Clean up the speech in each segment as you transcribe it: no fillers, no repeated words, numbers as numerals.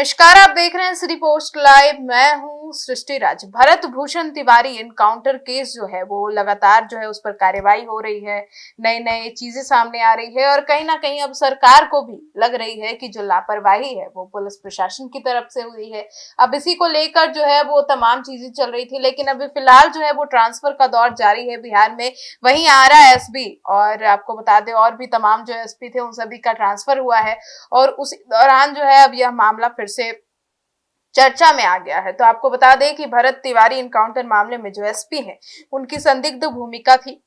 नमस्कार, आप देख रहे हैं सिटी पोस्ट लाइव। मैं हूं सृष्टि राज। भरत भूषण तिवारी एनकाउंटर केस जो है वो लगातार जो है उस पर कार्यवाही हो रही है, नई नई चीजें सामने आ रही है और कहीं ना कहीं अब सरकार को भी लग रही है कि जो लापरवाही है वो पुलिस प्रशासन की तरफ से हुई है। अब इसी को लेकर जो है वो तमाम चीजें चल रही थी, लेकिन अभी फिलहाल जो है वो ट्रांसफर का दौर जारी है बिहार में। वहीं आरा एसपी और आपको बता दें और भी तमाम जो एसपी थे उन सभी का ट्रांसफर हुआ है और उसी दौरान जो है अब यह मामला फिर से चर्चा में आ गया है। तो आपको बता दें कि भरत तिवारी इनकाउंटर मामले में जो एसपी हैं उनकी संदिग्ध भूमिका थी।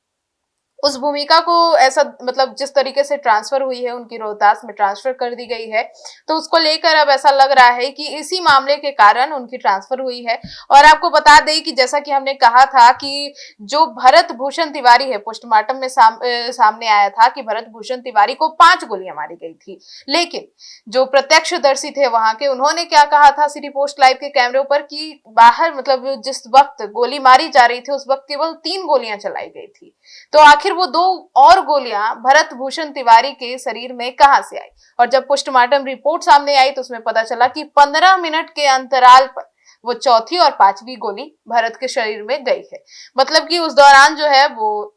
उस भूमिका को ऐसा मतलब जिस तरीके से ट्रांसफर हुई है, उनकी रोहतास में ट्रांसफर कर दी गई है, तो उसको लेकर अब ऐसा लग रहा है कि इसी मामले के कारण उनकी ट्रांसफर हुई है। और आपको बता दें कि जैसा कि हमने कहा था कि जो भरत भूषण तिवारी है, पोस्टमार्टम में सामने आया था कि भरत भूषण तिवारी को 5 गोलियां मारी गई थी, लेकिन जो प्रत्यक्षदर्शी थे वहां के, उन्होंने क्या कहा था सिटी पोस्ट लाइव के कैमरे पर कि बाहर मतलब जिस वक्त गोली मारी जा रही थी उस वक्त केवल 3 गोलियां चलाई गई थी। तो आखिर वो 2 और गोलियां भरत भूषण तिवारी के शरीर में कहां से आई? और जब पोस्टमार्टम रिपोर्ट सामने आई तो उसमें पता चला कि 15 मिनट के अंतराल पर वो चौथी और 5वीं गोली भरत के शरीर में गई है। मतलब कि उस दौरान जो है वो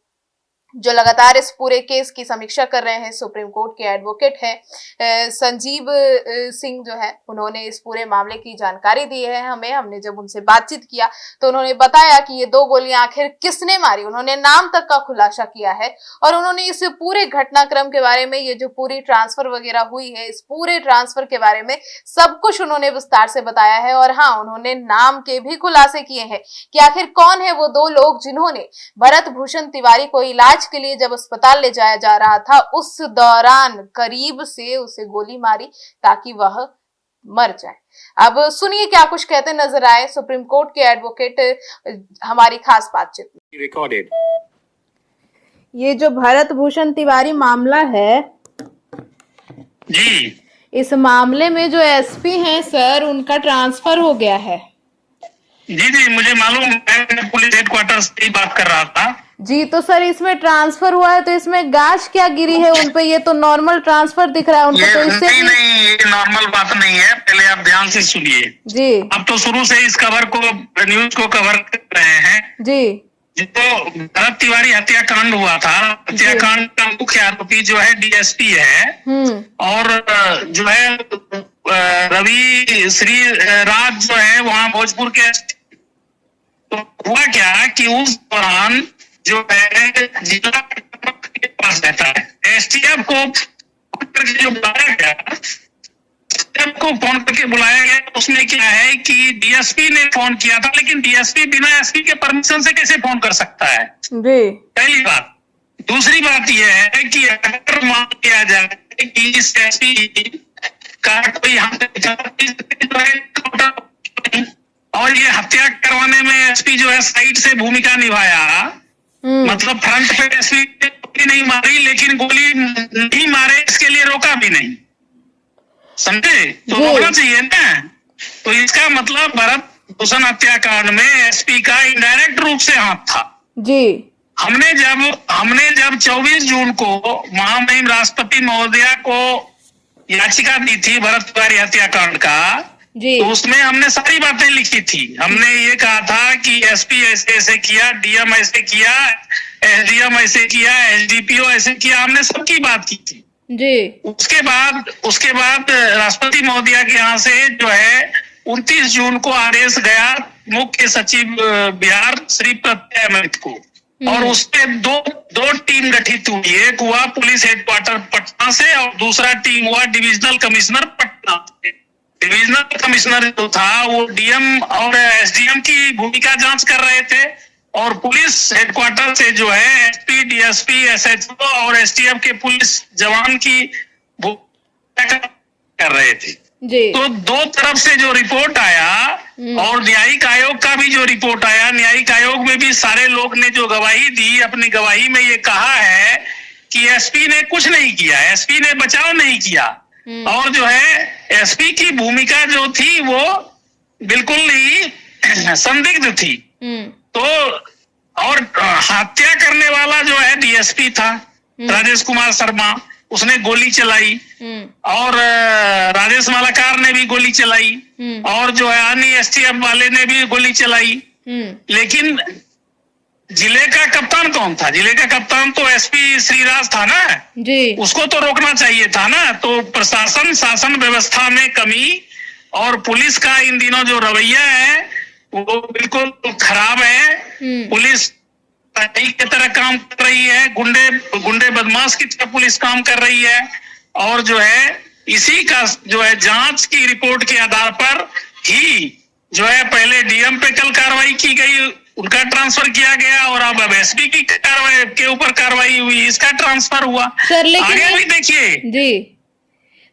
जो लगातार इस पूरे केस की समीक्षा कर रहे हैं सुप्रीम कोर्ट के एडवोकेट हैं संजीव सिंह जो है, उन्होंने इस पूरे मामले की जानकारी दी है हमें। हमने जब उनसे बातचीत किया तो उन्होंने बताया कि ये 2 गोलियां आखिर किसने मारी, उन्होंने नाम तक का खुलासा किया है और उन्होंने इस पूरे घटनाक्रम के बारे में, ये जो पूरी ट्रांसफर वगैरह हुई है, इस पूरे ट्रांसफर के बारे में सब कुछ उन्होंने विस्तार से बताया है। और हाँ, उन्होंने नाम के भी खुलासे किए हैं कि आखिर कौन है वो 2 लोग जिन्होंने भरत भूषण तिवारी को इलाज के लिए जब अस्पताल ले जाया जा रहा था उस दौरान करीब से उसे गोली मारी ताकि वह मर जाए। अब सुनिए क्या कुछ कहते नजर आए सुप्रीम कोर्ट के एडवोकेट हमारी खास बातचीत में। रिकॉर्डेड ये जो भरत भूषण तिवारी मामला है जी, इस मामले में जो एसपी हैं सर, उनका ट्रांसफर हो गया है। जी मुझे मालूम है, मैं पुलिस हेडक्वार्टर से ही बात कर रहा था जी। तो सर इसमें ट्रांसफर हुआ है तो इसमें गाज क्या गिरी है उन पे? ये तो नॉर्मल ट्रांसफर दिख रहा है उनको, तो इससे नहीं, ये नॉर्मल बात नहीं है। पहले आप ध्यान से सुनिए जी। अब तो शुरू से इस खबर को, न्यूज को कवर कर रहे हैं जी। जो भरत तिवारी हत्याकांड हुआ था, हत्याकांड का मुख्य आरोपी जो है डीएसपी है और जो है रवि श्री राज जो है वहां भोजपुर के। तो हुआ क्या कि उस दौरान जो है जिला के पास रहता है, एसटीएफ को जो बुलाया गया, एसटीएफ को फोन करके बुलाया गया। उसमें क्या है कि डीएसपी ने फोन किया था, लेकिन डीएसपी बिना एसपी के परमिशन से कैसे फोन कर सकता है? पहली बात। दूसरी बात यह है कि अगर मान लिया जाए कि इस एसपी का कोई और ये हत्या करवाने में एसपी जो है साइड से भूमिका निभाया, मतलब फ्रंट पे एसपी गोली नहीं मारी लेकिन गोली नहीं मारे इसके लिए रोका भी नहीं, समझे? तो रोकना चाहिए ना। तो इसका मतलब भरत भूषण हत्याकांड में एसपी का इनडायरेक्ट रूप से हाथ था जी। हमने जब 24 जून को महामहिम राष्ट्रपति महोदया को याचिका दी थी भरत तिवारी हत्याकांड का, तो उसमें हमने सारी बातें लिखी थी। हमने ये कहा था कि एसपी ऐसे ऐसे किया, डीएम ऐसे किया, एसडीएम ऐसे किया, एसडीपीओ ऐसे किया, हमने सबकी बात की थी जी। उसके बाद राष्ट्रपति महोदया के यहाँ से जो है 29 जून को आदेश गया मुख्य सचिव बिहार श्री प्रत्यय अमृत को, और उसमें दो टीम गठित हुई। एक हुआ पुलिस हेडक्वार्टर पटना से और दूसरा टीम हुआ डिविजनल कमिश्नर पटना से। डिविजनल कमिश्नर जो था वो डीएम और एसडीएम की भूमिका जांच कर रहे थे और पुलिस हेडक्वार्टर से जो है एसपी, डीएसपी, एसएचओ और एसटीएफ के पुलिस जवान की भूमिका कर रहे थे जी। तो 2 तरफ से जो रिपोर्ट आया और न्यायिक आयोग का भी जो रिपोर्ट आया, न्यायिक आयोग में भी सारे लोग ने जो गवाही दी, अपनी गवाही में ये कहा है कि एसपी ने कुछ नहीं किया, एसपी ने बचाव नहीं किया और जो है एसपी की भूमिका जो थी वो बिल्कुल ही संदिग्ध थी। तो और हत्या करने वाला जो है डीएसपी था राजेश कुमार शर्मा, उसने गोली चलाई और राजेश मालाकार ने भी गोली चलाई और जो है अन्य एसटीएफ वाले ने भी गोली चलाई। लेकिन जिले का कप्तान कौन था? जिले का कप्तान तो एसपी श्रीराज था ना जी। उसको तो रोकना चाहिए था ना। तो प्रशासन शासन व्यवस्था में कमी और पुलिस का इन दिनों जो रवैया है वो बिल्कुल खराब है। पुलिस की तरह काम कर रही है, गुंडे बदमाश की तरह पुलिस काम कर रही है। और जो है इसी का जो है जांच की रिपोर्ट के आधार पर ही जो है पहले डीएम पे कल कार्रवाई की गई, उनका ट्रांसफर किया गया और अब एसपी की कार्रवाई के ऊपर कार्रवाई हुई, इसका ट्रांसफर हुआ। सर लेकिन आगे भी देखिए जी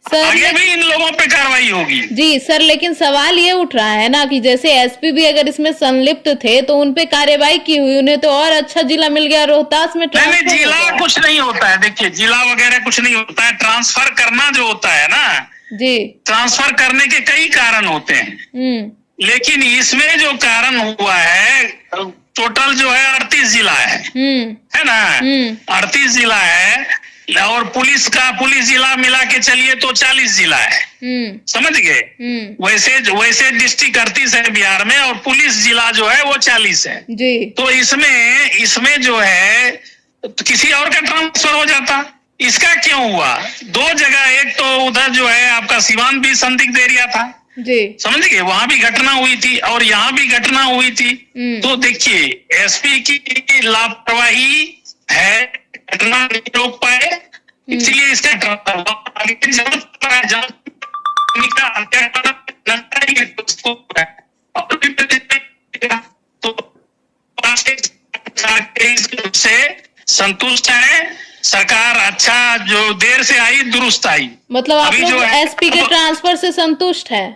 सर, आगे भी इन लोगों पे कार्रवाई होगी। जी सर, लेकिन सवाल ये उठ रहा है ना कि जैसे एसपी भी अगर इसमें संलिप्त थे तो उनपे कार्रवाई की हुई, उन्हें तो और अच्छा जिला मिल गया, रोहतास में नहीं, जिला कुछ नहीं होता है। देखिए जिला वगैरह कुछ नहीं होता है, ट्रांसफर करना जो होता है ना जी, ट्रांसफर करने के कई कारण होते हैं। लेकिन इसमें जो कारण हुआ है टोटल जो है 38 जिला है ना, 38 जिला है और पुलिस जिला मिला के चलिए तो 40 जिला है। समझ गए? वैसे डिस्ट्रिक्ट 38 है बिहार में और पुलिस जिला जो है वो 40 है जी। तो इसमें जो है तो किसी और का ट्रांसफर हो जाता, इसका क्यों हुआ? दो जगह, एक तो उधर जो है आपका सिवान भी संदिग्ध एरिया था जी, समझ गए, वहां भी घटना हुई थी और यहाँ भी घटना हुई थी। तो देखिए एसपी की लापरवाही है, घटना नहीं रोक पाए, इसलिए इसका से संतुष्ट है सरकार। अच्छा जो देर से आई दुरुस्त आई। मतलब आप लोग एसपी के ट्रांसफर से संतुष्ट है?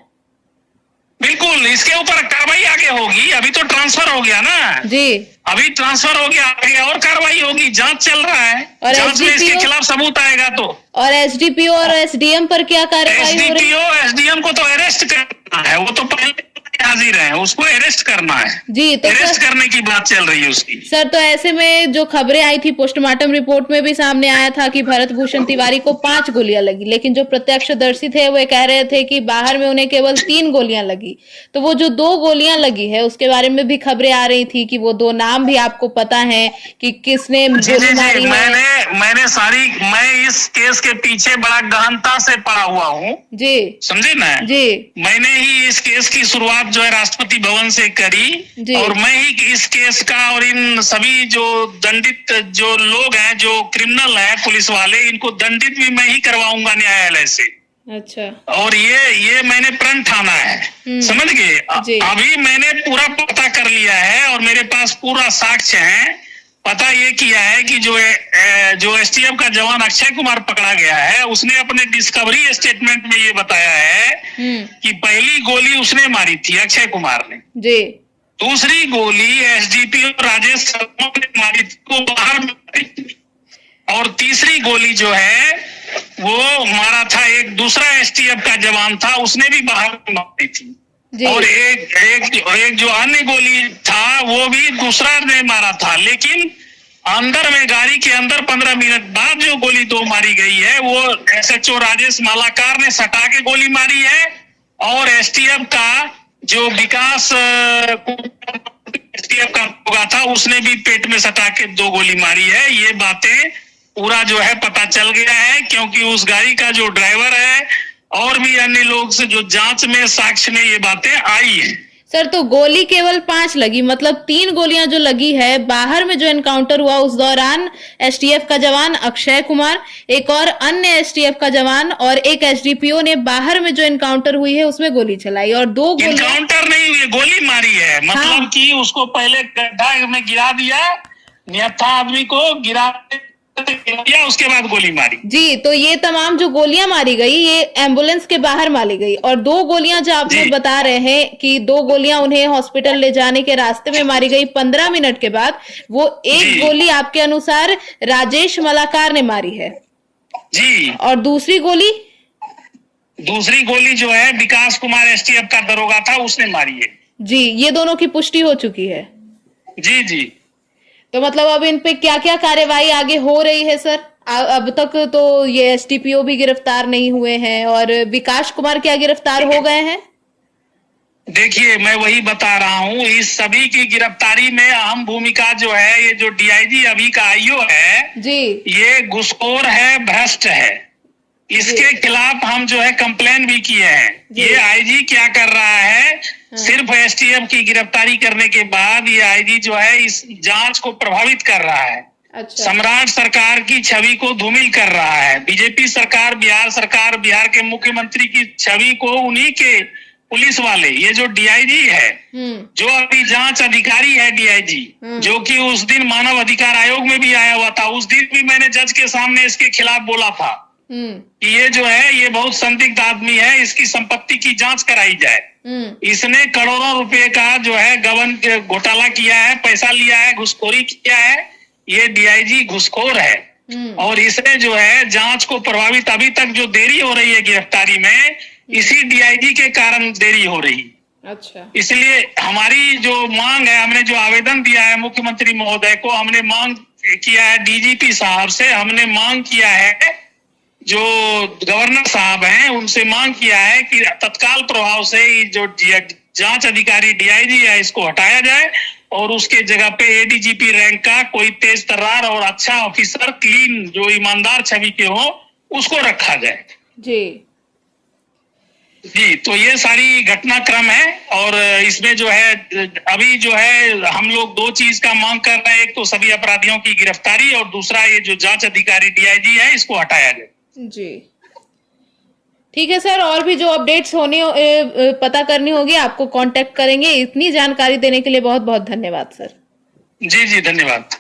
बिल्कुल, इसके ऊपर कार्रवाई आगे होगी। अभी तो ट्रांसफर हो गया ना जी, अभी ट्रांसफर हो गया, आगे और कार्रवाई होगी, जांच चल रहा है और जांच में इसके खिलाफ सबूत आएगा तो। और एसडीपीओ और एसडीएम पर क्या कार्रवाई हो रही है? एसडीपीओ एसडीएम को तो अरेस्ट करना है, वो तो पहले हाजिर है, उसको अरेस्ट करना है जी। तो अरेस्ट करने की बात चल रही है उसकी। सर तो ऐसे में जो खबरें आई थी पोस्टमार्टम रिपोर्ट में भी सामने आया था कि भरत भूषण तिवारी को 5 गोलियां लगी, लेकिन जो प्रत्यक्षदर्शी थे वो कह रहे थे कि बाहर में उन्हें केवल 3 गोलियां लगी। तो वो जो 2 गोलियां लगी है उसके बारे में भी खबरें आ रही थी कि वो 2 नाम भी आपको पता है कि किसने गोली मारी है। मैं इस केस के पीछे बड़ा गहनता से पड़ा हुआ हूँ जी, समझे ना जी। मैंने ही इस केस की शुरुआत जो है राष्ट्रपति भवन से करी और मैं ही इस केस का और इन सभी जो दंडित जो लोग हैं, जो क्रिमिनल है पुलिस वाले, इनको दंडित भी मैं ही करवाऊंगा न्यायालय से। अच्छा। और ये मैंने प्रण ठाना है, समझ गए? अभी मैंने पूरा पता कर लिया है और मेरे पास पूरा साक्ष्य है। पता ये किया है कि जो एसटीएफ का जवान अक्षय कुमार पकड़ा गया है, उसने अपने डिस्कवरी स्टेटमेंट में ये बताया है कि पहली गोली उसने मारी थी अक्षय कुमार ने जी, दूसरी गोली एसडीपीओ राजेश शर्मा ने मारी थी, वो बाहर में मारी थी, और तीसरी गोली जो है वो मारा था एक दूसरा एसटीएफ का जवान था, उसने भी बाहर में मारी थी। और एक जो अन्य गोली था वो भी दूसरा ने मारा था, लेकिन अंदर में गाड़ी के अंदर 15 मिनट बाद जो गोली 2 मारी गई है वो एसएचओ राजेश मालाकार ने सटा के गोली मारी है और एसटीएफ का जो विकास एसटीएफ का होगा था उसने भी पेट में सटा के 2 गोली मारी है। ये बातें पूरा जो है पता चल गया है, क्योंकि उस गाड़ी का जो ड्राइवर है और भी अन्य लोग से जो जांच में साक्ष्य में ये बातें आई है। सर तो गोली केवल 5 लगी, मतलब 3 गोलियां जो लगी है बाहर में जो एनकाउंटर हुआ उस दौरान एसटीएफ का जवान अक्षय कुमार, एक और अन्य एसटीएफ का जवान और एक एसडीपीओ ने बाहर में जो एनकाउंटर हुई है उसमें गोली चलाई और 2 गोली एनकाउंटर नहीं हुई, गोली मारी है। मतलब कि उसको पहले गड्ढा में गिरा दिया, निहत्था आदमी को गिरा दिया, उसके बाद गोली मारी जी। तो ये तमाम जो गोलियां मारी गई ये एम्बुलेंस के बाहर मारी गई और 2 गोलियां जो आप लोग बता रहे हैं कि 2 गोलियां उन्हें हॉस्पिटल ले जाने के रास्ते में मारी गई 15 मिनट के बाद, वो एक गोली आपके अनुसार राजेश मालाकार ने मारी है जी, और दूसरी गोली जो है विकास कुमार एसटीएफ का दरोगा था उसने मारी है जी। ये दोनों की पुष्टि हो चुकी है जी जी। तो मतलब अब इन पे क्या क्या कार्यवाही आगे हो रही है सर? अब तक तो ये एसडीपीओ भी गिरफ्तार नहीं हुए हैं और विकास कुमार क्या गिरफ्तार हो गए हैं? देखिए, मैं वही बता रहा हूँ, इस सभी की गिरफ्तारी में अहम भूमिका जो है, ये जो डीआईजी अभी का आईओ है जी, ये घुसखोर है, भ्रष्ट है। इसके खिलाफ हम जो है कंप्लेन भी किए हैं। ये आईजी क्या कर रहा है, सिर्फ एसटीएफ की गिरफ्तारी करने के बाद ये आईजी जो है इस जांच को प्रभावित कर रहा है। अच्छा। सम्राट सरकार की छवि को धूमिल कर रहा है। बीजेपी सरकार, बिहार के मुख्यमंत्री की छवि को उन्हीं के पुलिस वाले, ये जो डीआईजी है, जो अभी जांच अधिकारी है डीआईजी, जो कि उस दिन मानव अधिकार आयोग में भी आया हुआ था, उस दिन भी मैंने जज के सामने इसके खिलाफ बोला था कि ये जो है ये बहुत संदिग्ध आदमी है, इसकी संपत्ति की जांच कराई जाए। इसने करोड़ों रुपए का जो है गबन घोटाला किया है, पैसा लिया है, घुसखोरी किया है। ये डीआईजी घुसखोर है और इसने जो है जांच को प्रभावित, अभी तक जो देरी हो रही है गिरफ्तारी में, इसी डीआईजी के कारण देरी हो रही। अच्छा। इसलिए हमारी जो मांग है, हमने जो आवेदन दिया है मुख्यमंत्री महोदय को, हमने मांग किया है डीजीपी साहब से, हमने मांग किया है जो गवर्नर साहब हैं उनसे मांग किया है कि तत्काल प्रभाव से जो जांच अधिकारी डीआईजी है इसको हटाया जाए और उसके जगह पे एडीजीपी रैंक का कोई तेज तर्रार और अच्छा ऑफिसर, क्लीन, जो ईमानदार छवि के हो, उसको रखा जाए। जी, तो ये सारी घटनाक्रम है और इसमें जो है अभी जो है हम लोग दो चीज का मांग कर रहे हैं, एक तो सभी अपराधियों की गिरफ्तारी और दूसरा ये जो जांच अधिकारी डीआईजी है इसको हटाया जाए। जी, ठीक है सर, और भी जो अपडेट्स पता करनी होगी आपको कांटेक्ट करेंगे। इतनी जानकारी देने के लिए बहुत बहुत धन्यवाद सर। जी, धन्यवाद।